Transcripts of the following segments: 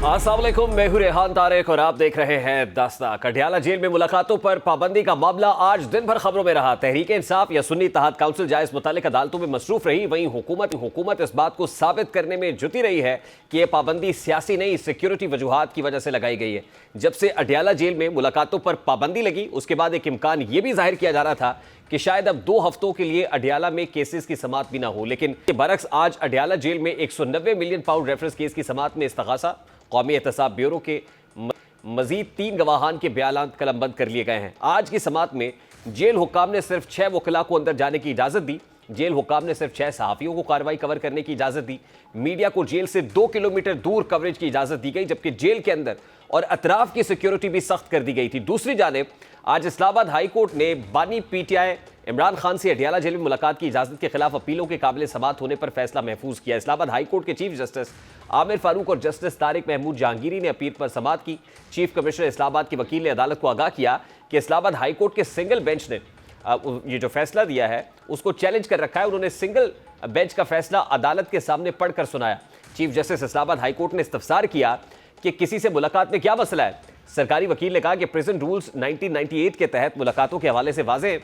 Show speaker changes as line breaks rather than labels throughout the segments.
अस्सलाम वालेकुम, मैं हूं रेहान तारिक और आप देख रहे हैं दस्तक। अडयाला जेल में मुलाकातों पर पाबंदी का मामला आज दिन भर खबरों में रहा। तहरीक इंसाफ या सुन्नी इत्तेहाद काउंसिल जहां इस मुतालिक अदालतों में मसरूफ रही, वहीं हुकूमत इस बात को साबित करने में जुटी रही है कि यह पाबंदी सियासी नहीं, सिक्योरिटी वजूहात की वजह से लगाई गई है। जब से अडयाला जेल में मुलाकातों पर पाबंदी लगी, उसके बाद एक इम्कान यह भी जाहिर किया जा रहा था कि शायद अब 2 हफ्तों के लिए अडयाला में केसेस की समाअत भी ना हो। लेकिन बरक्स आज अडयाला जेल में 190 मिलियन पाउंड रेफरेंस केस की समाअत में इस्तगासा, कौमी एहतसाब ब्यूरो के मजीद 3 गवाहान के बयान कलमबंद कर लिए गए हैं। आज की समाअत में जेल हुक्काम ने सिर्फ 6 वकला को अंदर जाने की इजाज़त दी। जेल हुक्काम ने सिर्फ 6 सहाफ़ियों को कार्रवाई कवर करने की इजाज़त दी। मीडिया को जेल से 2 किलोमीटर दूर कवरेज की इजाज़त दी गई, जबकि जेल के अंदर और अतराफ की सिक्योरिटी भी सख्त कर दी गई थी। दूसरी जानिब आज इस्लामाबाद हाई कोर्ट ने बानी PTI इमरान खान से अडयाला जेल में मुलाकात की इजाज़त के खिलाफ अपीलों के काबिल समाअत होने पर फैसला महफूज किया। इस्लामाबाद हाई कोर्ट के चीफ जस्टिस आमिर फारूक और जस्टिस तारिक महमूद जहांगीरी ने अपील पर समाअत की। चीफ कमिश्नर इस्लामाबाद के वकील ने अदालत को आगाह किया कि इस्लामाबाद हाई कोर्ट के सिंगल बेंच ने ये जो फैसला दिया है उसको चैलेंज कर रखा है। उन्होंने सिंगल बेंच का फैसला अदालत के सामने पढ़कर सुनाया। Chief justice Islamabad high court ने इस्तफसार किया कि किसी से मुलाकात में क्या मसला है। सरकारी वकील ने कहा कि प्रिजन रूल्स 1998 के तहत मुलाकातों के हवाले से वाज़ेह है।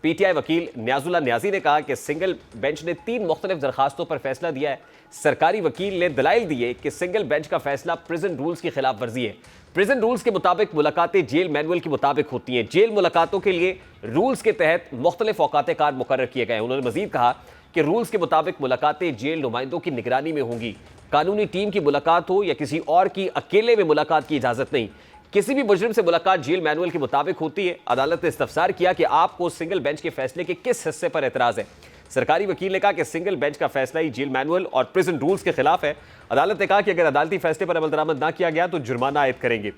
PTI वकील न्याजुल्ला न्याजी ने कहा कि सिंगल बेंच ने 3 मुख्तलिफ दरखास्तों पर फैसला दिया है। सरकारी वकील ने दलाइल दिए कि सिंगल बेंच का फैसला प्रिजन रूल्स की खिलाफ वर्जी है। प्रिजन रूल्स के मुताबिक मुलाकातें जेल मैनुअल के मुताबिक होती हैं। जेल मुलाकातों के लिए रूल्स के तहत मुख्तलिफ औकात कार मुकर्रर किए गए हैं। उन्होंने मजीद कहा कि रूल्स के मुताबिक मुलाकातें जेल नुमाइंदों की निगरानी में होंगी। कानूनी टीम की मुलाकात हो या किसी और की अकेले में मुलाकात की इजाज़त नहीं। किसी भी मुजरिम से मुलाकात जेल मैनुअल के मुताबिक होती है। अदालत ने इस्तफसार किया कि आपको सिंगल बेंच के फैसले के किस हिस्से पर एतराज़ है। सरकारी वकील ने कहा कि सिंगल बेंच का फैसला ही जेल मैनुअल और प्रिजन रूल्स के खिलाफ है। अदालत ने कहा कि अगर अदालती फैसले पर अमल दरामद ना किया गया तो जुर्माना आयद करेंगे।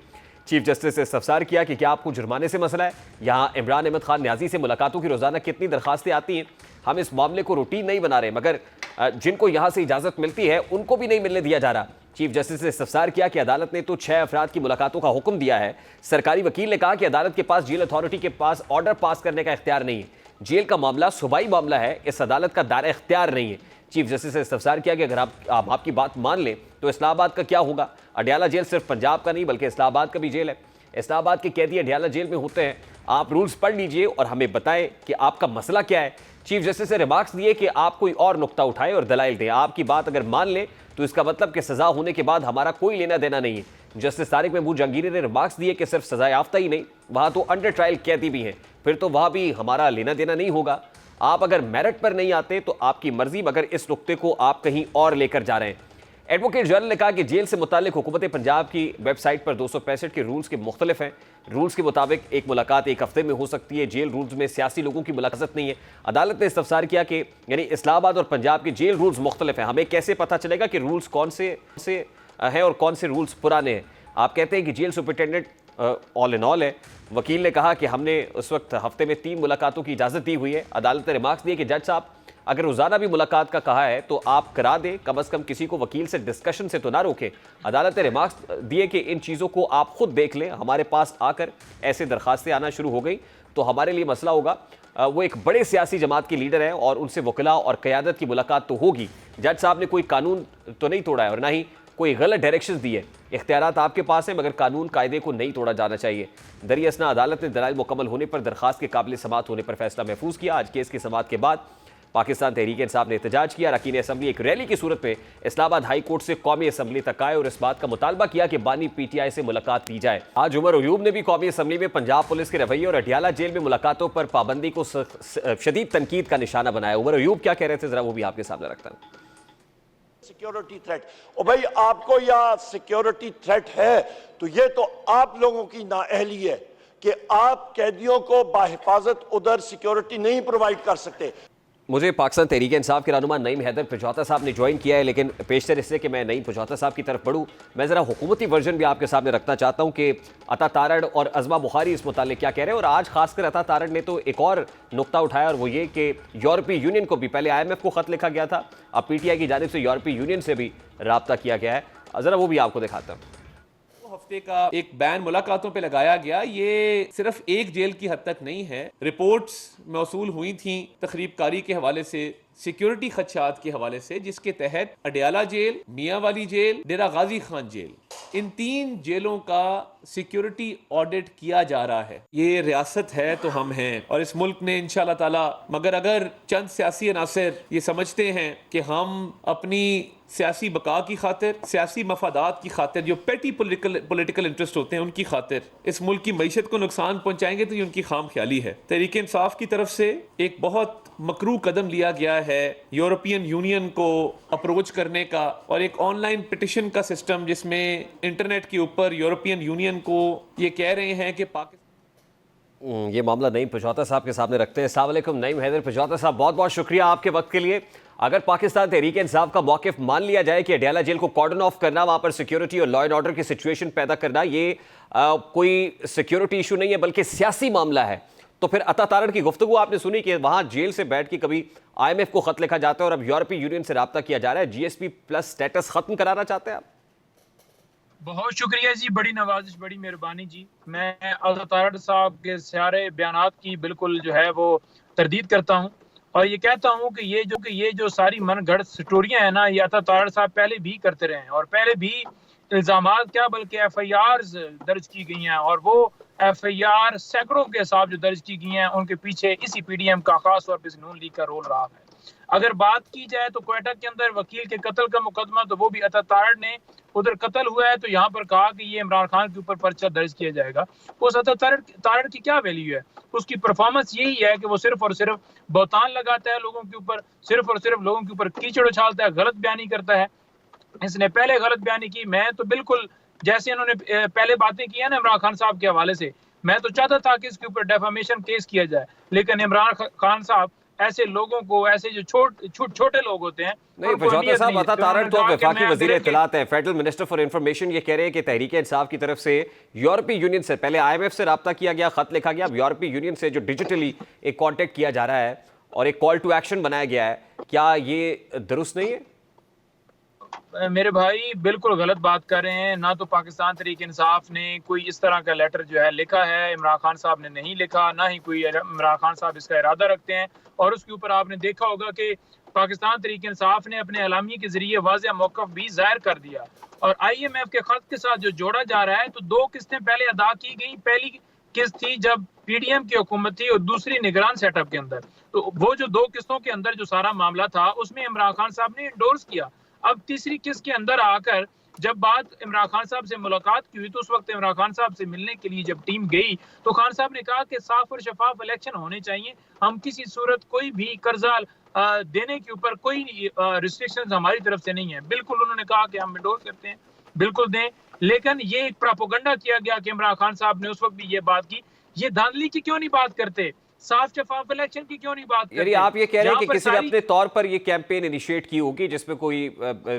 चीफ जस्टिस ने इस्तफसार किया कि क्या आपको जुर्माने से मसला है। यहाँ इमरान अहमद खान न्याजी से मुलाकातों की रोज़ाना कितनी दरखास्तें आती हैं। हम इस मामले को रूटीन नहीं बना रहे, मगर जिनको यहाँ से इजाज़त मिलती है उनको भी नहीं मिलने दिया जा रहा। चीफ जस्टिस ने इस्तफसार किया कि अदालत ने तो 6 अफराद की मुलाकातों का हुक्म दिया है। सरकारी वकील ने कहा कि अदालत के पास जेल अथॉरिटी के पास ऑर्डर पास करने का इख्तियार नहीं है। जेल का मामला सूबाई मामला है, इस अदालत का दायरा इख्तियार नहीं है। चीफ जस्टिस ने इस्तफसार किया कि अगर आप आपकी बात मान लें तो इस्लामाबाद का क्या होगा। अडयाला जेल सिर्फ पंजाब का नहीं बल्कि इस्लामाबाद का भी जेल है। इस्लामाबाद के कैदी अडयाला जेल में होते हैं। आप रूल्स पढ़ लीजिए और हमें बताएं कि आपका मसला क्या है। चीफ जस्टिस ने रिमार्क्स दिए कि आप कोई और नुक्ता उठाएं और दलाइल दें। आपकी बात अगर मान लें तो इसका मतलब कि सजा होने के बाद हमारा कोई लेना देना नहीं है। जस्टिस तारिक महमूद जहांगीरी ने रिमार्क्स दिए कि सिर्फ सजा याफ्ता ही नहीं, वहां तो अंडर ट्रायल कैदी भी हैं, फिर तो वहां भी हमारा लेना देना नहीं होगा। आप अगर मेरिट पर नहीं आते तो आपकी मर्जी, मगर इस नुक्ते को आप कहीं और लेकर जा रहे हैं। एडवोकेट जनरल ने कहा कि जेल से मुतालिक हुकूमत पंजाब की वेबसाइट पर 265 के रूल्स के मुख्तलिफ हैं। रूल्स के मुताबिक एक मुलाकात 1 हफ्ते में हो सकती है। जेल रूल्स में सियासी लोगों की मुलाकात नहीं है। अदालत ने इस्तफसार किया कि यानी इस्लामाबाद और पंजाब के जेल रूल्स मुख्तलिफ हैं। हमें कैसे पता चलेगा कि रूल्स कौन से हैं और कौन से रूल्स पुराने हैं। आप कहते हैं कि jail superintendent all in all है। वकील ने कहा कि हमने उस वक्त हफ्ते में 3 मुलाकातों की इजाज़त दी हुई है। अदालत ने रिमार्क्स दिए कि जज साहब अगर रोज़ाना भी मुलाकात का कहा है तो आप करा दें, कम अज़ कम किसी को वकील से डिस्कशन से तो ना रोकें। अदालत ने रिमार्क्स दिए कि इन चीज़ों को आप खुद देख लें। हमारे पास आकर ऐसे दरखास्तें आना शुरू हो गई तो हमारे लिए मसला होगा। वो एक बड़े सियासी जमात के लीडर हैं और उनसे वकला और क़यादत की मुलाकात तो होगी। जज साहब ने कोई कानून तो नहीं तोड़ा है और ना ही कोई गलत डायरेक्शन दी है। इख्तियारात आपके पास हैं, मगर कानून कायदे को नहीं तोड़ा जाना चाहिए। दरियासना अदालत ने दलाइल मुकम्मल होने पर दरखास्त के काबिल समाअत होने पर फैसला महफूज किया। आज केस की समाअत के बाद पाकिस्तान तहरीक इंसाफ ने एहतजाज किया। अरकान असम्बली एक रैली की सूरत में इस्लामाबाद हाई कोर्ट से कौमी असम्बली तक आए और इस बात का मुतालबा किया कि बानी PTI से मुलाकात की जाए। आज उमर अयूब ने भी कौमी असम्बली में पंजाब पुलिस के रवैये और अडयाला जेल में मुलाकातों पर पाबंदी को शदीद तनकीद का निशाना बनाया। उमर अयूब क्या कह रहे थे, जरा वो भी आपके सामने रखता हूं।
सिक्योरिटी थ्रेट, और भाई आपको या सिक्योरिटी थ्रेट है तो ये तो आप लोगों की नाअहली है कि आप कैदियों को बाहिफाजत उधर सिक्योरिटी नहीं प्रोवाइड कर सकते।
मुझे पाकिस्तान तहरीक इंसाफ के रहनुमा नईम हैदर पिछौता साहब ने ज्वाइन किया है, लेकिन पेशतर इससे कि मैं नईम पिछौता साहब की तरफ बढ़ूँ, मैं ज़रा हुकूमती वर्जन भी आपके सामने रखना चाहता हूँ कि अता तारड़ और अज़मा बुखारी इस मुतालिक क्या कह रहे हैं। और आज खासकर अता तारड़ ने तो एक और नुक्ता उठाया और वो ये कि यूरोपीय यूनियन को भी, पहले IMF को ख़त लिखा गया था, अब PTI की जानिब से यूरोपीय यूनियन से भी रब्ता किया गया है। ज़रा वो भी आपको दिखाता हूँ।
हफ्ते का एक बैन मुलाकातों पे लगाया गया, ये सिर्फ एक जेल की हद तक नहीं है। रिपोर्ट्स मौसूल हुई थी तखरीबकारी के हवाले से सिक्योरिटी खदशात के हवाले से, जिसके तहत अडयाला जेल, मियाँ वाली जेल, डेरा गाजी खान जेल, इन 3 जेलों का सिक्योरिटी ऑडिट किया जा रहा है। ये रियासत है तो हम हैं, और इस मुल्क ने इंशाल्लाह ताला, मगर अगर चंद सियासी अनासर ये समझते हैं कि हम अपनी सियासी बका की खातिर, सियासी मफादात की खातिर, जो पेटी पॉलिटिकल इंटरेस्ट होते हैं उनकी खातिर इस मुल्क की मईशत को नुकसान पहुंचाएंगे, तो ये उनकी खाम ख्याली है। तहरीक इंसाफ की तरफ से एक बहुत मकरू कदम लिया गया है यूरोपियन यूनियन को अप्रोच करने का, और एक ऑनलाइन पिटिशन का सिस्टम जिसमें इंटरनेट के ऊपर यूरोपियन यूनियन को ये कह रहे हैं कि पाकिस्तान।
ये मामला नईम पिछौता साहब के सामने रखते हैं। अस्सलाम वालेकुम नईम हैदर पिछौता साहब, बहुत बहुत शुक्रिया आपके वक्त के लिए। अगर पाकिस्तान तहरीक इंसाफ का मौक़िफ़ मान लिया जाए कि अडयाला जेल को कॉर्डन ऑफ करना, वहाँ पर सिक्योरिटी और लॉ एंड ऑर्डर की सिचुएशन पैदा करना, ये कोई सिक्योरिटी इशू नहीं है बल्कि सियासी मामला है, तो फिर अता तारण की गुफ्तगू आपने सुनी कि वहाँ जेल से बैठ के कभी IMF को ख़त लिखा जाता है और अब यूरोपीय यूनियन से रब्ता किया जा रहा है, GSP+ स्टेटस ख़त्म कराना चाहते हैं आप?
बहुत शुक्रिया जी, बड़ी नवाजिश, बड़ी मेहरबानी जी। मैं अता तारड़ साहब के सारे बयानात की बिल्कुल जो है वो तरदीद करता हूँ, और ये कहता हूँ कि ये जो सारी मनगढ़ंत स्टोरियां हैं ना, ये अता तारड़ साहब पहले भी करते रहे हैं, और पहले भी इल्जामात क्या बल्कि FIRs दर्ज की गई हैं, और वो FIR सैकड़ों के हिसाब जो दर्ज की गई हैं, उनके पीछे इसी PDM का खास तौर पर नून लीग का रोल रहा है। अगर बात की जाए तो क्वेटा के अंदर वकील के कत्ल का मुकदमा, तो वो भी अता तारड़ ने, उधर कत्ल हुआ है तो यहाँ पर कहा कि ये इमरान खान के ऊपर पर्चा दर्ज किया जाएगा। उस अता तारड़ की क्या वैल्यू है? उसकी परफॉर्मेंस यही है कि वो सिर्फ और सिर्फ बहतान लगाता है लोगों के ऊपर, सिर्फ और सिर्फ लोगों के ऊपर कीचड़ उछालता है, गलत बयानी करता है। इसने पहले गलत बयानी की, मैं तो बिल्कुल जैसे इन्होंने पहले बातें की है ना इमरान खान साहब के हवाले से, मैं तो चाहता था कि इसके ऊपर डेफामेशन केस किया जाए, लेकिन इमरान खान साहब ऐसे लोगों को, ऐसे जो छोटे लोग होते हैं,
नहीं पिछौता साहब, अता तारड़ तो वफाकी वज़ीर इत्तलात हैं, फेडरल मिनिस्टर फॉर इंफॉर्मेशन, ये कह रहे हैं कि तहरीक इंसाफ की तरफ से यूरोपीय यूनियन से पहले IMF से रब्ता किया गया, खत लिखा गया, अब यूरोपीय यूनियन से जो डिजिटली एक कॉन्टेक्ट किया जा रहा है और एक कॉल टू एक्शन बनाया गया है, क्या ये दुरुस्त नहीं है?
मेरे भाई बिल्कुल गलत बात कर रहे हैं। ना तो पाकिस्तान तहरीक इंसाफ ने कोई इस तरह का लेटर जो है लिखा है, इमरान खान साहब ने नहीं लिखा, ना ही कोई इमरान खान साहब इसका इरादा रखते हैं। और उसके ऊपर आपने देखा होगा कि पाकिस्तान तहरीक इंसाफ ने अपने एलामी के जरिए वाज़ेह मौक़िफ़ भी जाहिर कर दिया, और IMF के खत के साथ जो जोड़ा जा रहा है, तो 2 किस्तें पहले अदा की गई। पहली किस्त थी जब PDM की हुकूमत थी, और दूसरी निगरान सेटअप के अंदर। तो वो जो 2 किस्तों के अंदर जो सारा मामला था, उसमें इमरान खान साहब ने इंडोर्स किया। अब तीसरी किस्त के अंदर आकर जब बात इमरान खान साहब से मुलाकात की हुई, तो उस वक्त इमरान खान साहब से मिलने के लिए जब टीम गई, तो खान साहब ने कहा कि साफ और शफाफ इलेक्शन होने चाहिए, हम किसी सूरत कोई भी कर्जा देने के ऊपर कोई रिस्ट्रिक्शंस हमारी तरफ से नहीं है। बिल्कुल उन्होंने कहा कि हम इंडोर्स करते हैं, बिल्कुल दें, लेकिन ये एक प्रोपेगेंडा किया गया कि इमरान खान साहब ने उस वक्त भी ये बात की। ये धांधली की क्यों नहीं बात करते? साफ शफाफ इलेक्शन की क्यों नहीं बात करते?
यानी आप ये कह रहे हैं कि किसी ने अपने तौर पर ये कैंपेन इनिशिएट की होगी जिसमें कोई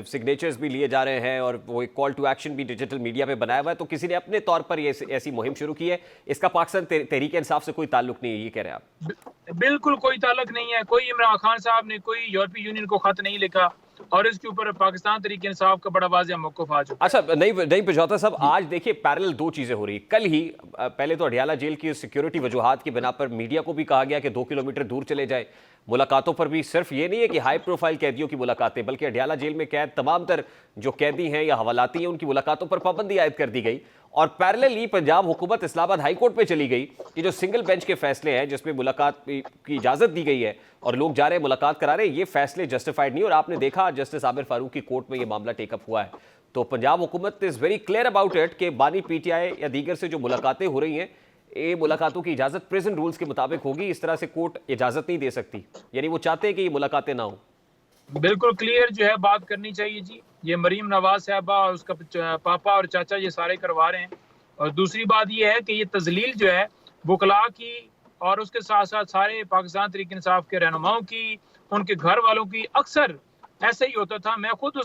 सिग्नेचर्स भी लिए जा रहे हैं और वो एक कॉल टू एक्शन भी डिजिटल मीडिया पे बनाया हुआ है, तो किसी ने अपने तौर पर ये ऐसी मुहिम शुरू की है, इसका पाकिस्तान तहरीक इंसाफ से कोई ताल्लुक नहीं है, ये कह रहे हैं आप?
बिल्कुल कोई ताल्लुक नहीं है। कोई इमरान खान साहब ने कोई यूरोपीय यूनियन को खत नहीं लिखा, और इसके ऊपर पाकिस्तान तहरीक इंसाफ का बड़ा वाज़ेह मौक़िफ़ आ चुका।
अच्छा, नहीं पिछौता साहब, आज देखिए पैरेलल 2 चीजें हो रही। कल ही पहले तो अडयाला जेल की सिक्योरिटी वजूहात की बिना पर मीडिया को भी कहा गया कि 2 किलोमीटर दूर चले जाए। मुलाकातों पर भी सिर्फ ये नहीं है कि हाई प्रोफाइल कैदियों की मुलाकातें, बल्कि अडयाला जेल में कैद तमाम तर जो कैदी हैं या हवालाती हैं, उनकी मुलाकातों पर पाबंदी आयद कर दी गई। और पैरेलली पंजाब हुकूमत इस्लामाबाद हाई कोर्ट पे चली गई कि जो सिंगल बेंच के फैसले हैं जिसमें मुलाकात की इजाज़त दी गई है और लोग जा रहे हैं मुलाकात करा रहे हैं, ये फैसले जस्टिफाइड नहीं। और आपने देखा जस्टिस आमिर फारूक की कोर्ट में ये मामला टेकअप हुआ है, तो पंजाब हुकूमत is very clear about it कि बानी PTI या दीगर से जो मुलाकातें हो रही हैं, ये मुलाकातों की इजाज़त प्रिजन रूल्स के मुताबिक होगी, इस तरह से कोर्ट इजाज़त नहीं दे सकती। यानी वो चाहते हैं कि ये मुलाकातें ना हो।
बिल्कुल क्लियर जो है बात करनी चाहिए जी। ये मरीम नवाज साहबा, उसका पापा और चाचा ये सारे करवा रहे हैं। और दूसरी बात ये है कि ये तजलील जो है वकला की, और उसके साथ साथ सारे पाकिस्तान तहरीक इंसाफ के रहनुमाओं की, उनके घर वालों की, अक्सर ऐसे ही होता था। मैं खुद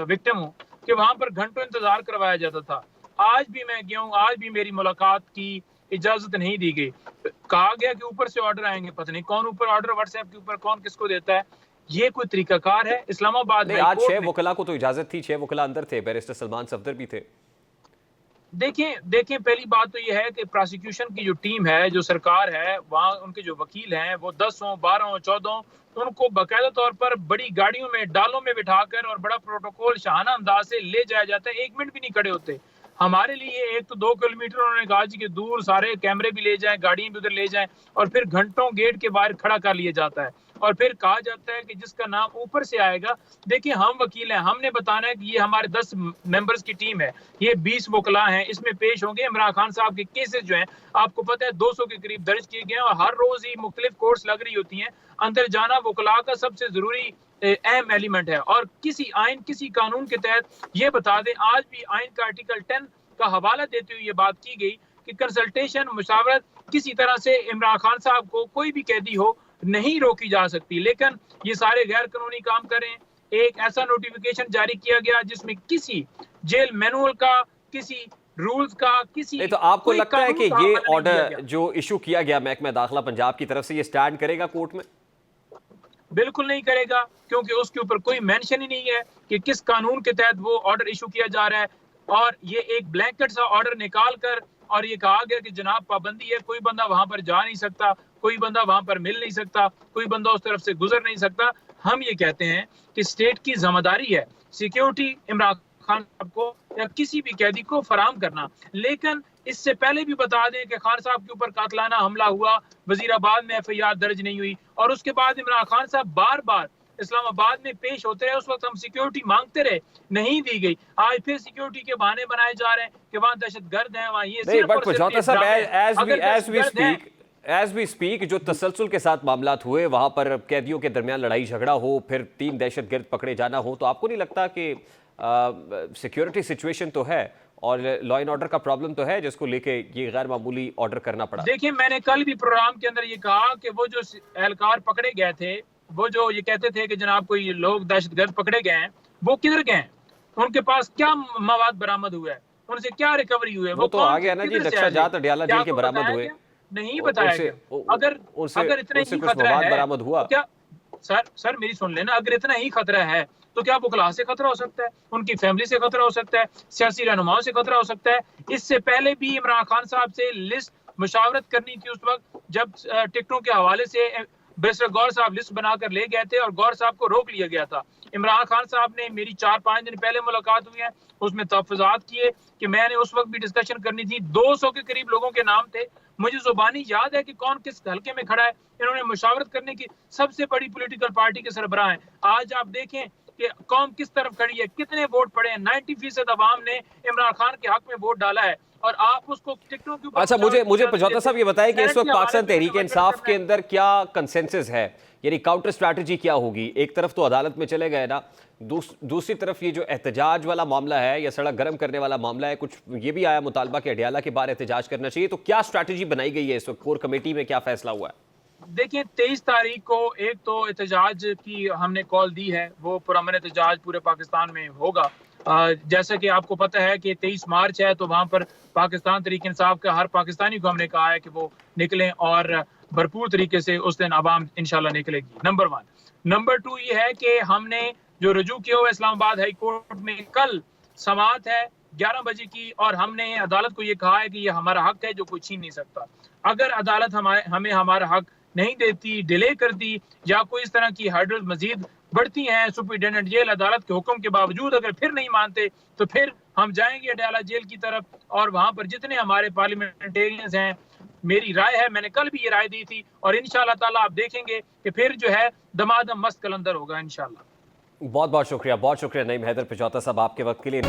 विक्टिम हूँ कि वहाँ पर घंटों इंतजार करवाया जाता था। आज भी मैं गया हूँ, आज भी मेरी मुलाकात की इजाजत नहीं दी गई। कहा गया कि ऊपर से ऑर्डर आएंगे, पता नहीं कौन ऊपर ऑर्डर व्हाट्सएप के ऊपर कौन किसको देता है। ये कोई तरीकाकार है? इस्लामाबाद
आज 6 वकला को तो इजाजत थी, 6 वकला अंदर थे, बैरिस्टर सलमान सफदर भी थे।
देखें पहली बात तो ये है कि प्रोसिक्यूशन की जो टीम है, जो सरकार है, वहाँ उनके जो वकील हैं वो 10 हों, 12 हों, 14 हों, उनको बाकायदा तौर पर बड़ी गाड़ियों में, डालों में बिठाकर और बड़ा प्रोटोकॉल शाहाना अंदाज से ले जाया जाता है। 1 मिनट भी नहीं खड़े होते। हमारे लिए 1 तो 2 किलोमीटर उन्होंने कहा जी कि दूर सारे कैमरे भी ले जाएं, गाड़ियां भी उधर ले जाएं, और फिर घंटों गेट के बाहर खड़ा कर लिया जाता है और फिर कहा जाता है कि जिसका नाम ऊपर से आएगा। देखिए, हम वकील हैं, हमने बताना है कि ये हमारे 10 मेंबर्स की टीम है, ये 20 वकला हैं, इसमें पेश होंगे। इमरान खान साहब के केसेस जो हैं आपको पता है 200 के करीब दर्ज किए गए हैं और हर रोज ही मुख्तलिफ कोर्ट्स लग रही होती हैं। अंदर जाना वकला का सबसे जरूरी अहम एलिमेंट है। और किसी आइन, किसी कानून के तहत ये बता दें, आज भी आइन का आर्टिकल 10 का हवाला देते हुए ये बात की गई कि कंसल्टेशन, मुशावरत किसी तरह से इमरान खान साहब को कोई भी कैदी हो नहीं रोकी जा सकती। लेकिन ये सारे गैर कानूनी काम करें। एक ऐसा नोटिफिकेशन जारी किया गया जिसमें किसी जेल मैनुअल का, किसी रूल्स का, किसी
नहीं, तो आपको लगता है कि ये ऑर्डर जो इशू किया गया महकमा दाखिला पंजाब की तरफ से, ये स्टैंड करेगा कोर्ट में?
बिल्कुल नहीं करेगा, क्योंकि उसके ऊपर कोई मेंशन ही नहीं है कि किस कानून के तहत वो ऑर्डर इशू किया जा रहा है। और ये एक ब्लैंकेट सा ऑर्डर निकाल कर और ये कहा गया कि जनाब पाबंदी है, कोई बंदा वहां पर जा नहीं सकता, कोई बंदा वहां पर मिल नहीं सकता, कोई बंदा उस तरफ से गुजर नहीं सकता। हम ये कहते हैं कि स्टेट की जिम्मेदारी है सिक्योरिटी इमरान खान साहब को या किसी भी कैदी को फराम करना। लेकिन इससे पहले भी बता दें कि खान साहब के ऊपर कातलाना हमला हुआ, वजीराबाद में FIR दर्ज नहीं हुई, और उसके बाद इमरान खान साहब बार बार इस्लामाबाद में पेश होते रहे। उस वक्त हम सिक्योरिटी मांगते रहे, नहीं दी गई। आज फिर सिक्योरिटी के बहाने बनाए जा रहे हैं कि वहां दहशतगर्द हैं, वहां ये
नहीं, बट पचौता साहब, एज वी स्पीक जो तसलसल के साथ मामलात हुए, वहां पर कैदियों के दरमियान लड़ाई झगड़ा हो, फिर 3 दहशतगर्द पकड़े जाना हो, तो आपको नहीं लगता कि सिक्योरिटी सिचुएशन तो है और लॉ एंड ऑर्डर का प्रॉब्लम तो है जिसको लेके ये गैर मामूली ऑर्डर करना पड़ा?
देखिए, मैंने कल भी प्रोग्राम के अंदर ये कहा कि वो जो एहलकार पकड़े गए थे, वो जो ये कहते थे कि जनाब कोई लोग दहशतगर्द पकड़े गए हैं, वो किधर गए हैं? उनके पास क्या मवाद बरामद हुआ है? उनसे क्या रिकवरी हुई है?
वो तो आ गया ना जी, नक्शा जात अडियाला जेल के बरामद हुए,
नहीं बताया गया। अगर इतना ही खतरा है
बरामद हुआ,
क्या सर मेरी सुन लेना, अगर इतना ही खतरा है तो क्या बुखला से खतरा हो सकता है, उनकी फैमिली से खतरा हो सकता है, सियासी रहनुमाओं से खतरा हो सकता है। इससे पहले भी इमरान खान साहब से लिस्ट मुशावरत करनी थी उस वक्त जब टिकटों के हवाले से बैरिस्टर गौर साहब लिस्ट बनाकर ले गए थे और गौर साहब को रोक लिया गया था। इमरान खान साहब ने मेरी 4-5 दिन पहले मुलाकात हुई है, उसमें तहफ़्फ़ुज़ात किए कि मैंने उस वक्त भी डिस्कशन करनी थी। 200 के करीब लोगों के नाम थे, मुझे ज़ुबानी याद है कि कौन किस हल्के में खड़ा है। इन्होंने मुशावरत करने की सबसे बड़ी पॉलिटिकल पार्टी के सरबराह हैं। आज आप देखें कि कौम किस तरफ खड़ी है, कितने वोट पड़े हैं। 90% अवाम ने इमरान खान के हक में वोट डाला है और आप उसको टिकटों के ऊपर।
अच्छा, मुझे पचौता साहब ये बताएं कि इस वक्त पाकिस्तान तहरीक इंसाफ के अंदर क्या कंसेंसस है, यानी काउंटर स्ट्रैटेजी क्या होगी? एक तरफ तो अदालत में चले गए ना, दूसरी तरफ ये जो एहतजाज वाला मामला है या सड़क गर्म करने वाला मामला है, कुछ ये भी आया मुतालबा कि अडियाला के बाहर एहतजाज करना चाहिए, तो क्या स्ट्रैटेजी बनाई गई है इस वक्त? कोर कमेटी में क्या फैसला हुआ है?
देखिए, 23 तारीख को एक तो एहतजाज की हमने कॉल दी है, वो पुरअमन एहतजाज पूरे पाकिस्तान में होगा। जैसा कि आपको पता है कि 23 मार्च है, तो वहाँ पर पाकिस्तान तहरीक इंसाफ का हर पाकिस्तानी को हमने कहा है कि वो निकलें और भरपूर तरीके से उस दिन आवाम इंशाल्लाह निकलेगी। नंबर 1। नंबर 2 ये है कि हमने जो रजू किया हुआ इस्लामाबाद हाई कोर्ट में, कल समाअत है 11 बजे की, और हमने अदालत को ये कहा है कि ये हमारा हक है जो कोई छीन नहीं सकता। अगर अदालत हमें हमारा हक नहीं देती, डिले करती, या कोई इस तरह की हर्डल मजीद बढ़ती हैं, सुपरिटेंडेंट जेल अदालत के हुक्म के बावजूद अगर फिर नहीं मानते, तो फिर हम जाएंगे अडियाला जेल की तरफ और वहां पर जितने हमारे पार्लियामेंटेरियंस हैं, मेरी राय है, मैंने कल भी ये राय दी थी, और इंशाल्लाह ताला आप देखेंगे कि फिर जो है दमादम मस्त कलंदर होगा इंशाल्लाह।
बहुत बहुत शुक्रिया नईम हैदर पचौता साहब आपके वक्त के लिए।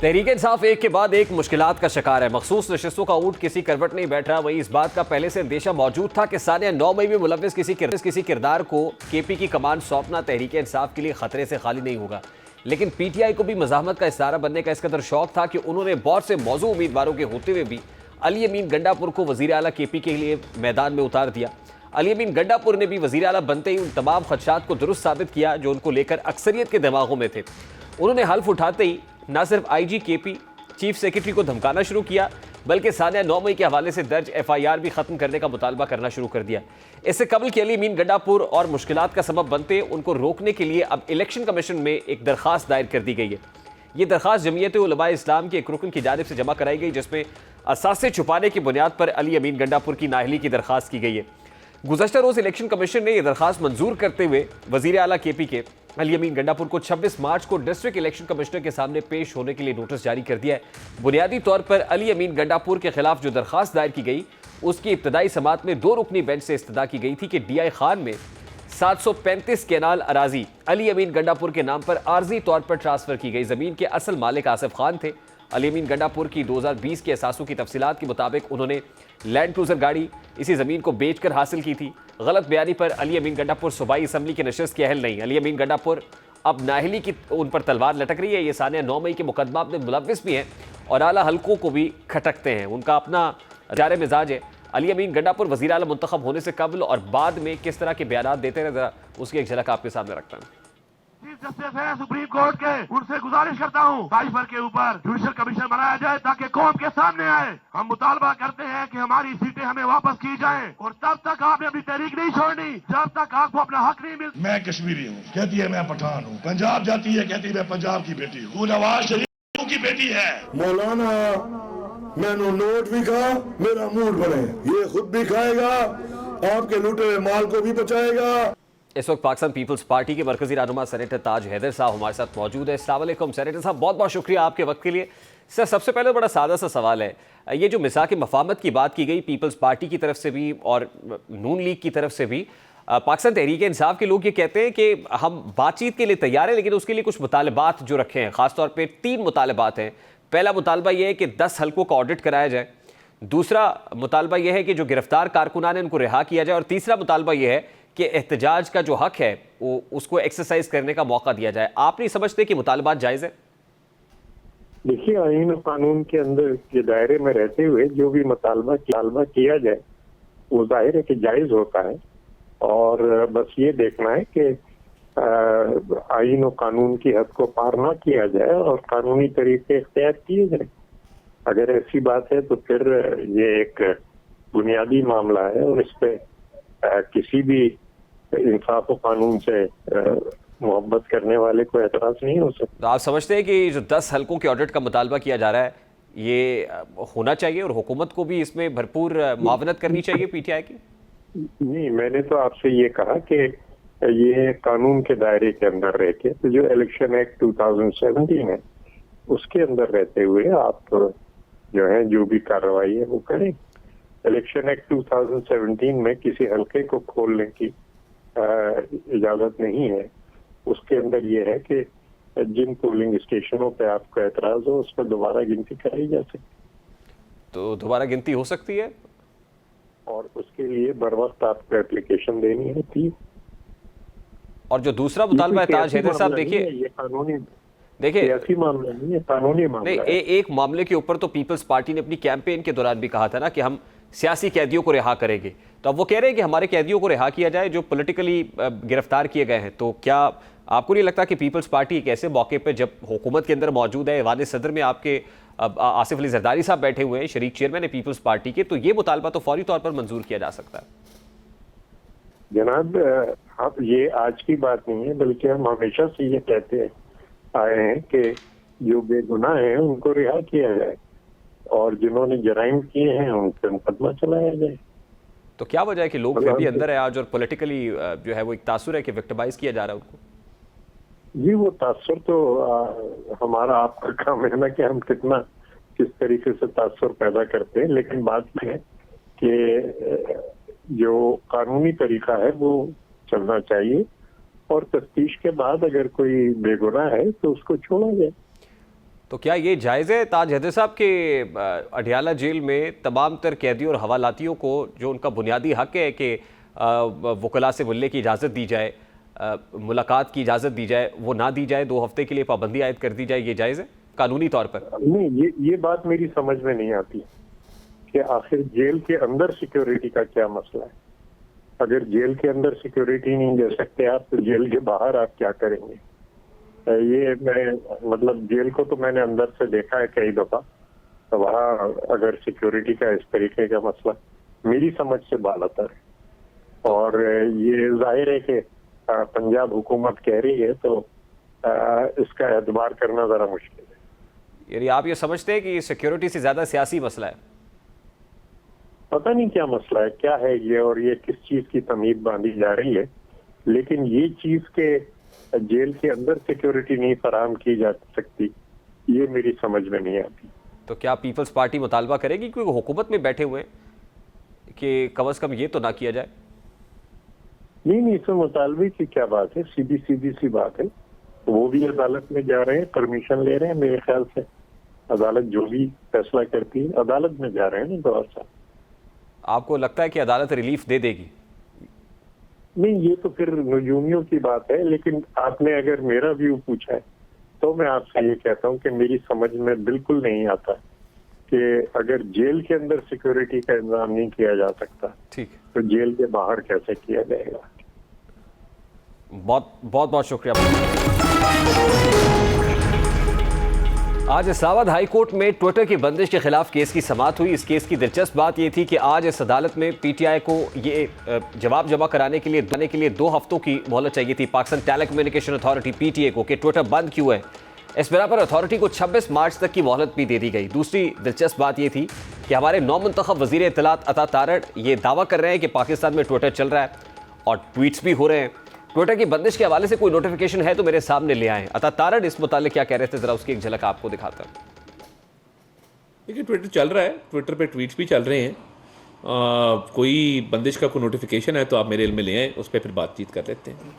तहरीक इंसाफ एक के बाद एक मुश्किलात का शिकार है। मखसूस नशिस्तों का ऊंट किसी करवट नहीं बैठ रहा। वहीं इस बात का पहले से अंदेशा मौजूद था कि सानिया 9 मई में मुलव्विस किसी किरदार को KP की कमान सौंपना तहरीक इंसाफ के लिए खतरे से खाली नहीं होगा। लेकिन PTI को भी मज़ाहमत का इस्तारा बनने का इस कदर शौक था कि उन्होंने बहुत से मौजू उम्मीदवारों के होते हुए भी अली अमीन गंडापुर को वज़ीर आला KP के लिए मैदान में उतार दिया। अली अमीन गंडापुर ने भी वज़ीर आला बनते ही उन तमाम खदशात को दुरुस्त साबित किया जो उनको लेकर अक्सरियत के दिमागों में थे। उन्होंने हल्फ उठाते ही न सिर्फ IG KP चीफ सेक्रेटरी को धमकाना शुरू किया, बल्कि सानिया 9 मई के हवाले से दर्ज FIR भी खत्म करने का मुतालबा करना शुरू कर दिया। इससे कबल कि अली अमीन गंडापुर और मुश्किलात का सबब बनते उनको रोकने के लिए अब इलेक्शन कमीशन में एक दरखास्त दायर कर दी गई है। ये दरखास्त जमीयत उलमा इस्लाम के एक रुकन की जानिब से जमा कराई गई, जिसमें असासे छुपाने की बुनियाद पर अली अमीन गंडापुर की नाअहली की दरखास्त की गई है। गुज़श्ता रोज़ इलेक्शन कमीशन ने यह दरखास्त मंजूर करते हुए वज़ीर आला KP के अली अमीन गंडापुर को 26 मार्च को डिस्ट्रिक्ट इलेक्शन कमिश्नर के सामने पेश होने के लिए नोटिस जारी कर दिया है। बुनियादी तौर पर अली अमीन गंडापुर के खिलाफ जो दरखास्त दायर की गई उसकी इब्तदाई समात में 2 रुकनी बेंच से इस्तदा की गई थी कि DI खान में 735 केनाल अराजी अली अमीन गंडापुर के नाम पर आर्जी तौर पर ट्रांसफर की गई। जमीन के असल मालिक आसिफ खान थे। अली अमीन गंडापुर की 2020 के असासों की तफसीलात के मुताबिक उन्होंने लैंड क्रूजर गाड़ी इसी ज़मीन को बेचकर हासिल की थी। गलत बयानी पर अली अमीन गंडापुर सूबाई असम्बली के नशस्त के अहल नहीं। अली अमीन गंडापुर अब नाअहली की उन पर तलवार लटक रही है। ये सानिया 9 मई के मुकदमा में मुलव्विस भी हैं और आला हल्कों को भी खटकते हैं। उनका अपना जार मिजाज है। अली अमीन गंडापुर वज़ीर आला मुंतखब होने से कबल और बाद में किस तरह के बयान देते रहे, जरा उसकी एक झलक आपके सामने रखता हूँ।
चीफ जस्टिस है सुप्रीम कोर्ट के, उनसे गुजारिश करता हूँ साइफर के ऊपर जुडिशल कमीशन बनाया जाए ताकि कौम के सामने आए। हम मुतालबा करते हैं कि हमारी सीटें हमें वापस की जाएं और तब तक आपने अपनी तहरीक नहीं छोड़नी जब तक आपको अपना हक नहीं मिलता।
मैं कश्मीरी हूँ, कहती है मैं पठान हूँ। पंजाब जाती है, कहती है मैं पंजाब की बेटी हूँ। नवाज शरीफ की बेटी है।
मौलाना मैंने नोट भी खा, मेरा मूड बने, ये खुद भी खाएगा, आपके लूटे हुए माल को भी बचाएगा।
इस वक्त पाकिस्तान पीपल्स पार्टी के मरकजी रहनुमा सेनेटर ताज हैदर साहब हमारे साथ मौजूद है। अस्सलाम वालेकुम सेनेटर साहब, बहुत बहुत शुक्रिया आपके वक्त के लिए। सर, सबसे पहले बड़ा सादा सा सवाल है, ये जो मिसाक मफाहमत की बात की गई पीपल्स पार्टी की तरफ से भी और नून लीग की तरफ से भी, पाकिस्तान तहरीक इंसाफ के लोग ये कहते हैं कि हम बातचीत के लिए तैयार हैं, लेकिन उसके लिए कुछ मुतालबात जो रखे हैं, खासतौर पर 3 मुतालबात हैं। पहला मुतालबा यह है कि 10 हल्कों का ऑडिट कराया जाए। दूसरा मुतालबा यह है कि जो गिरफ्तार कारकुनान है उनको रिहा किया जाए। और तीसरा मुतालबा यह है कि एहतजाज का जो हक है वो उसको एक्सरसाइज करने का मौका दिया जाए। आप नहीं समझते कि मुतालबात जायज़ है?
देखिए, आईन और कानून के अंदर के दायरे में रहते हुए जो भी मुतालबा किया जाए वो जाहिर है कि जायज़ होता है। और बस ये देखना है कि आईन और कानून की हद को पार ना किया जाए और कानूनी तरीके इख्तियार किए जाए। अगर ऐसी बात है तो फिर ये एक बुनियादी मामला है और इस पे किसी भी इंसाफ और कानून से मोहब्बत करने वाले को एतराज नहीं हो सकता।
तो आप समझते हैं कि जो 10 हल्कों के ऑडिट का मुतालबा किया जा रहा है ये होना चाहिए और हुकूमत को भी इसमें भरपूर मुआवनत करनी चाहिए PTI की?
नहीं, मैंने तो आपसे ये कहा कि ये कानून के दायरे के अंदर रह के, तो जो इलेक्शन एक्ट 2017 है उसके अंदर रहते हुए आप जो है जो भी कार्रवाई है वो करें। इलेक्शन एक्ट 2017 में किसी हल्के को खोलने की इजाजत नहीं है। उसके अंदर ये है कि जिन पोलिंग स्टेशनों पे आपको एतराज हो उस पर दोबारा गिनती कराई जा सकती।
तो दोबारा गिनती हो सकती है
और उसके लिए बर वक्त आपको एप्लीकेशन देनी होती है।
और जो दूसरा मुतालबा है ताज हैदर साहब, देखिए
ये कानूनी,
देखिए
सियासी मामला नहीं है, कानूनी मामला है।
एक मामले के ऊपर तो पीपल्स पार्टी ने अपनी कैंपेन के दौरान भी कहा था ना कि हम सियासी कैदियों को रिहा करेंगे। तो अब वो कह रहे हैं कि हमारे कैदियों को रिहा किया जाए जो पॉलिटिकली गिरफ्तार किए गए हैं। तो क्या आपको नहीं लगता कि पीपल्स पार्टी एक ऐसे मौके पर जब हुकूमत के अंदर मौजूद है, ऐवान सदर में आपके आसिफ अली जरदारी साहब बैठे हुए हैं, शरीक चेयरमैन है पीपल्स पार्टी के, तो ये मुतालबा तो फौरी तौर पर मंजूर किया जा सकता है?
जनाब, आप ये आज की बात नहीं है, बल्कि हम हमेशा से ये कहते आए हैं कि जो बेगुनाह हैं उनको रिहा किया जाए और जिन्होंने जराइम किए हैं उन पर मुकदमा चलाया जाए।
तो क्या वजह है कि लोग अभी अंदर है आज और पॉलिटिकली जो है वो एक तासुर है कि विक्टिमाइज किया जा रहा है उनको?
जी, वो तासुर तो हमारा आपका काम है ना कि हम किस तरीके से तासुर पैदा करते हैं। लेकिन बात यह है कि जो कानूनी तरीका है वो चलना चाहिए और तफ्तीश के बाद अगर कोई बेगुनाह है तो उसको छोड़ा जाए।
तो क्या ये जायज़ है ताज हैदर साहब के अडियाला जेल में तमाम तर कैदियों और हवालातियों को जो उनका बुनियादी हक है कि वकला से मिलने की इजाज़त दी जाए, मुलाकात की इजाज़त दी जाए, वो ना दी जाए, 2 हफ्ते के लिए पाबंदी आयद कर दी जाए, ये जायज़ है कानूनी तौर पर?
नहीं, ये बात मेरी समझ में नहीं आती कि आखिर जेल के अंदर सिक्योरिटी का क्या मसला है। अगर जेल के अंदर सिक्योरिटी नहीं दे सकते आप तो जेल के बाहर आप क्या करेंगे? ये मैं मतलब जेल को तो मैंने अंदर से देखा है कई दफा तो वहाँ अगर सिक्योरिटी का इस तरीके का मसला मेरी समझ से बालातर है। और ये जाहिर है कि पंजाब हुकूमत कह रही है तो इसका एतबार करना ज़रा मुश्किल है।
यानी आप ये समझते हैं कि ये सिक्योरिटी से ज़्यादा सियासी मसला है?
पता नहीं क्या मसला है, क्या है ये, और ये किस चीज़ की तमीद बांधी जा रही है, लेकिन ये चीज़ के जेल के अंदर सिक्योरिटी नहीं फराहम की जा सकती, ये मेरी समझ में नहीं आती।
तो क्या पीपल्स पार्टी मुतालबा करेगी, क्योंकि हुकूमत में बैठे हुए हैं, कि कम से कम ये तो ना किया जाए?
नहीं, इसमें मुतालबे की क्या बात है, सीधी सी बात है। वो भी अदालत में जा रहे हैं, परमिशन ले रहे हैं, मेरे ख्याल से अदालत जो भी फैसला करती है अदालत में जा रहे हैं ना गौर साहब।
आपको लगता है कि अदालत रिलीफ दे देगी?
नहीं, ये तो फिर नजूमियों की बात है, लेकिन आपने अगर मेरा व्यू पूछा है तो मैं आपसे ये कहता हूँ कि मेरी समझ में बिल्कुल नहीं आता कि अगर जेल के अंदर सिक्योरिटी का इंतजाम नहीं किया जा सकता,
ठीक,
तो जेल के बाहर कैसे किया जाएगा।
बहुत शुक्रिया। आज इस्लामाबाद हाई कोर्ट में ट्विटर की बंदिश के खिलाफ केस की समाअत हुई। इस केस की दिलचस्प बात यह थी कि आज इस अदालत में पीटीआई को ये जवाब जमा कराने के लिए 2 हफ्तों की मोहलत चाहिए थी, पाकिस्तान टेलीकम्युनिकेशन अथॉरिटी पीटीए को, कि ट्विटर बंद क्यों है। इस बिना पर अथॉरिटी को 26 मार्च तक की मोहलत भी दे दी गई। दूसरी दिलचस्प बात यह थी कि हमारे नौमुंतखब वज़ीर इत्तलात अता तारड़ ये दावा कर रहे हैं कि पाकिस्तान में ट्विटर चल रहा है और ट्वीट्स भी हो रहे हैं। ट्विटर की बंदिश के हवाले से कोई नोटिफिकेशन है तो मेरे सामने ले आए। अता तारड़ इस मुतालिक क्या कह रहे थे, जरा उसकी एक झलक आपको दिखाता हूं।
देखिए, ट्विटर चल रहा है, ट्विटर पे ट्वीट्स भी चल रहे हैं। कोई बंदिश का कोई नोटिफिकेशन है तो आप मेरे इल्म में ले आए, उस पर फिर बातचीत कर लेते हैं।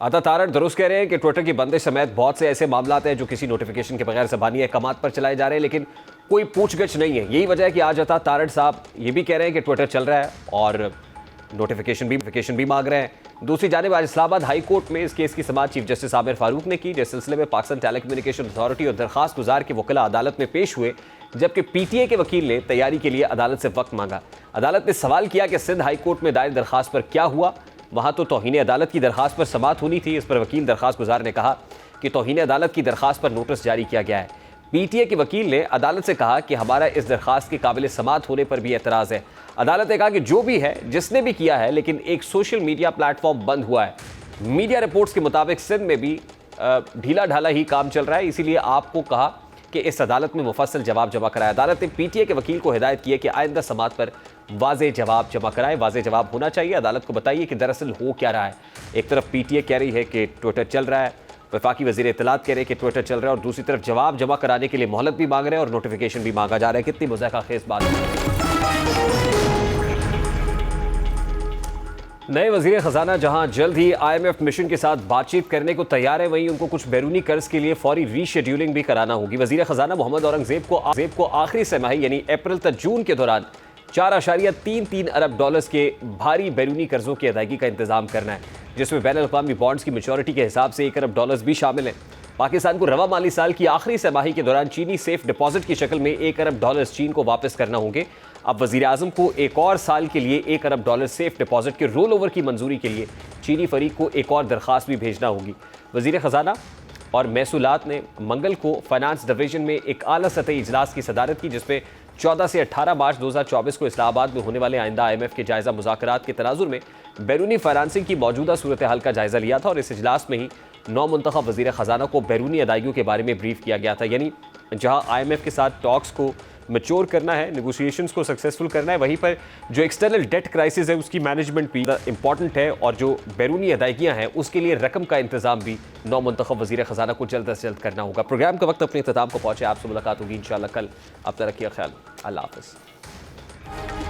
अता तारड़ दुरुस्त कह रहे हैं कि ट्विटर की बंदिश समेत बहुत से ऐसे मामलात हैं जो किसी नोटिफिकेशन के बगैर ज़बानी अहकामात पर चलाए जा रहे हैं, लेकिन कोई पूछगछ नहीं है। यही वजह है कि आज अता तारड़ साहब ये भी कह रहे हैं कि ट्विटर चल रहा है और नोटिफिकेशन भी मांग रहे हैं। दूसरी जानिब आज इस्लामाबाद हाई कोर्ट में इस केस की समाअत चीफ जस्टिस आमिर फारूक ने की, जिस सिलसिले में पाकिस्तान टेलीकम्युनिकेशन अथॉरिटी और दरखास्त गुजार के वकील अदालत में पेश हुए, जबकि पीटीए के वकील ने तैयारी के लिए अदालत से वक्त मांगा। अदालत ने सवाल किया कि सिंध हाई कोर्ट में दायर दरखास्त पर क्या हुआ, वहां तो तौहीन अदालत की दरखास्त पर समाअत होनी थी। इस पर वकील दरखास्त गुजार ने कहा कि तौहीन अदालत की दरखास्त पर नोटिस जारी किया गया है। पीटीए के वकील ने अदालत से कहा कि हमारा इस दरखास्त के काबिल समाअत होने पर भी एतराज़ है। अदालत ने कहा कि जो भी है, जिसने भी किया है, लेकिन एक सोशल मीडिया प्लेटफॉर्म बंद हुआ है। मीडिया रिपोर्ट्स के मुताबिक सिंध में भी ढीला ढाला ही काम चल रहा है, इसीलिए आपको कहा कि इस अदालत में मुफस्सल जवाब जमा कराए। अदालत ने पीटीए के वकील को हिदायत की है कि आइंदा समाअत पर वाज़े जवाब जमा कराए। वाज़े जवाब होना चाहिए, अदालत को बताइए कि दरअसल हो क्या रहा है। एक तरफ पीटीए कह रही है कि ट्विटर चल रहा है, वफाकी वज़ीर इत्तलात कह रहे हैं कि ट्विटर चल रहा है, और दूसरी तरफ जवाब जमा कराने के लिए मोहलत भी मांग रहे हैं और नोटिफिकेशन भी मांगा जा रहा है। कितनी मुज़ाहिका खेज़ बात है। नए वज़ीर ख़जाना जहां जल्द ही IMF मिशन के साथ बातचीत करने को तैयार है, वहीं उनको कुछ बैरूनी कर्ज के लिए फौरी रीशेड्यूलिंग भी कराना होगी। वज़ीर ख़जाना मोहम्मद औरंगज़ेब को आखिरी तिमाही यानी अप्रैल तक जून के दौरान 4.33 अरब डॉलर्स के भारी बैरूनी कर्जों की अदायगी का इंतजाम करना है, जिसमें बैनुल-अक़वामी बॉन्ड्स की मैच्योरिटी के हिसाब से 1 अरब डॉलर्स भी शामिल हैं। पाकिस्तान को रवा माली साल की आखिरी तिमाही के दौरान चीनी सेफ डिपॉजिट की शक्ल में 1 अरब डॉलर्स चीन को वापस करना होंगे। अब वज़ीर आज़म को एक और साल के लिए 1 अरब डॉलर सेफ डिपॉजिट के रोल ओवर की मंजूरी के लिए चीनी फरीक को एक और दरख्वास्त भी भेजना होगी। वज़ीर ख़जाना और महसूलात ने मंगल को फाइनेंस डिवीजन में एक आला सतही इजलास की सदारत की, जिसमें 14 से 18 मार्च 2024 को इस्लामाबाद में होने वाले आइंदा IMF के जायज़ा मुज़ाकरात के तनाजुर में बैरूनी फाइनेंसिंग की मौजूदा सूरत हाल का जायज़ा लिया था। और इस इजलास में ही नौमुंतखब वज़ीर ख़जाना को बैरूनी अदायगियों के बारे में ब्रीफ किया गया था। यानी जहाँ IMF के साथ टॉक्स को मैच्योर करना है, नेगोशिएशंस को सक्सेसफुल करना है, वहीं पर जो एक्सटर्नल डेट क्राइसिस है उसकी मैनेजमेंट भी इंपॉर्टेंट है, और जो बैरूनी अदायगियाँ हैं उसके लिए रकम का इंतजाम भी नौमुंतखब वज़ीर ख़जाना को जल्द अज जल्द करना होगा। प्रोग्राम का वक्त अपने इख्तिताम को पहुँचे, आपसे मुलाकात होगी इंशाअल्लाह कल। अब तक रखिए ख्याल, अल्लाह हाफ़िज़।